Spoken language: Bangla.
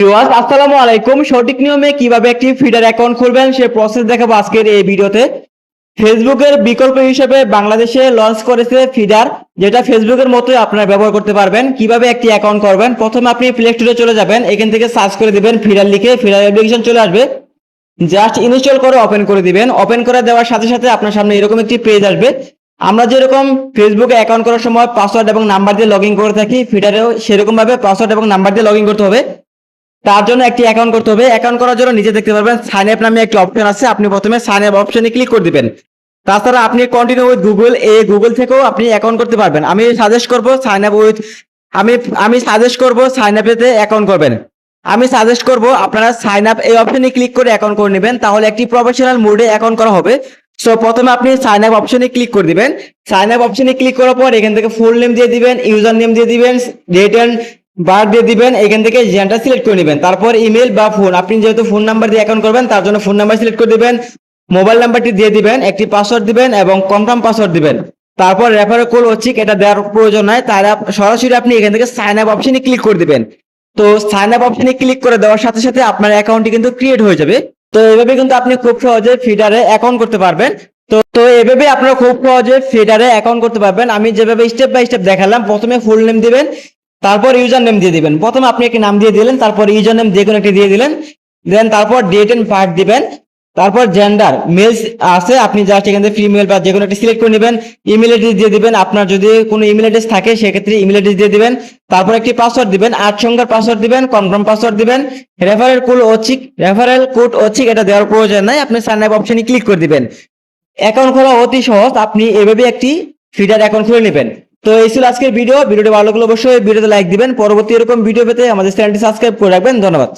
ভিউয়ার্স আসসালামু আলাইকুম। সঠিক নিয়মে কিভাবে একটি ফিডার অ্যাকাউন্ট খুলবেন সে প্রসেস দেখাবো আজকের এই ভিডিওতে। ফেসবুকের বিকল্প হিসেবে বাংলাদেশে লঞ্চ করেছে ফিডার, যেটা ফেসবুকের মতোই আপনারা ব্যবহার করতে পারবেন। কিভাবে একটি অ্যাকাউন্ট করবেন, প্রথমে আপনি প্লে স্টোরে চলে যাবেন, এখান থেকে সার্চ করে দিবেন ফিডার লিখে, ফিডার অ্যাপ্লিকেশন চলে আসবে। জাস্ট ইনস্টল করে ওপেন করে দিবেন। ওপেন করে দেওয়ার সাথে সাথে আপনার সামনে এরকম একটি পেজ আসবে। আমরা যেরকম ফেসবুকে অ্যাকাউন্ট করার সময় পাসওয়ার্ড এবং নাম্বার দিয়ে লগ ইন করে থাকি, ফিডারেও সেরকম ভাবে পাসওয়ার্ড এবং নাম্বার দিয়ে লগ ইন করতে হবে। তার জন্য একটি অ্যাকাউন্ট করতে হবে। অ্যাকাউন্ট করার জন্য নিচে দেখতে পারবেন সাইন আপ নামে একটি অপশন আছে, আপনি প্রথমে সাইন আপ অপশনে ক্লিক করে দিবেন। তাছাড়া আপনি কন্টিনিউ উইথ গুগল, এই গুগল থেকেও আপনি অ্যাকাউন্ট করতে পারবেন। আমি সাজেস্ট করব সাইন আপ উইথ, আমি সাজেস্ট করব সাইন আপেতে অ্যাকাউন্ট করবেন। আমি সাজেস্ট করব আপনারা সাইন আপ এই অপশনে ক্লিক করে অ্যাকাউন্ট করে নেবেন, তাহলে একটি প্রফেশনাল মোডে অ্যাকাউন্ট করা হবে। সো প্রথমে আপনি সাইন আপ অপশনে ক্লিক করে দিবেন। সাইন আপ অপশনে ক্লিক করার পর এখান থেকে ফুল নেম দিয়ে দিবেন, ইউজার নেম দিয়ে দিবেন, ডেট এন্ড বার্থ দিয়ে দিবেন, এখান থেকে জেন্ডার সিলেক্ট করে নেবেন। তারপর ইমেল বা ফোন, আপনি যেহেতু ফোন নাম্বার দিয়ে অ্যাকাউন্ট করবেন তার জন্য ফোন নাম্বার সিলেক্ট করে দিবেন। মোবাইল নাম্বারটি দিয়ে দিবেন, একটি পাসওয়ার্ড দিবেন এবং কনফার্ম পাসওয়ার্ড দিবেন। তারপর রেফারেল কোড হচ্ছে এটা দেওয়ার প্রয়োজন নাই, তাই সরাসরি আপনি এখান থেকে সাইন আপ অপশনে ক্লিক করে দিবেন। তো সাইন আপ অপশনে ক্লিক করে দেওয়ার সাথে সাথে আপনার অ্যাকাউন্টটি কিন্তু ক্রিয়েট হয়ে যাবে। তো এইভাবে কিন্তু আপনি খুব সহজে ফিডারে অ্যাকাউন্ট করতে পারবেন। তো এভাবে আপনারা খুব সহজে ফিডারে অ্যাকাউন্ট করতে পারবেন। আমি যেভাবে স্টেপ বাই স্টেপ দেখালাম, প্রথমে ফুল নেম দিবেন, তারপর ইউজার নেম দিয়ে দিবেন। প্রথমে আপনি একটি নাম দিয়ে দিলেন, তারপর ইউজার নেম যে কোনো একটি দিয়ে দিলেন, দেন তারপর ডেট এন্ড বার্থ দিবেন। তারপর জেন্ডার মেল আছে, আপনি জাস্ট এখান থেকে ফিমেল বা যে কোনো একটি সিলেক্ট করে নেবেন। ইমেল অ্যাড্রেস দিয়ে দিবেন, আপনার যদি কোনো ইমেল অ্যাড্রেস থাকে সেক্ষেত্রে ইমেল অ্যাড্রেস দিয়ে দিবেন। তারপর একটি পাসওয়ার্ড দিবেন, 8 সংখ্যার পাসওয়ার্ড দিবেন, কনফার্ম পাসওয়ার্ড দিবেন। রেফারেল কোড হচ্ছে এটা দেওয়ার প্রয়োজন নাই, আপনি সাইন আপ অপশনে ক্লিক করে দিবেন। অ্যাকাউন্ট খোলা অতি সহজ, আপনি এভাবে একটি ফিডার অ্যাকাউন্ট খুলে নেবেন। তো এই ছিল আজকের ভিডিওটি ভালো লাগলে অবশ্যই ভিডিওতে লাইক দিবেন। পরবর্তী এরকম ভিডিও পেতে আমাদের চ্যানেলটি সাবস্ক্রাইব করে রাখবেন। ধন্যবাদ।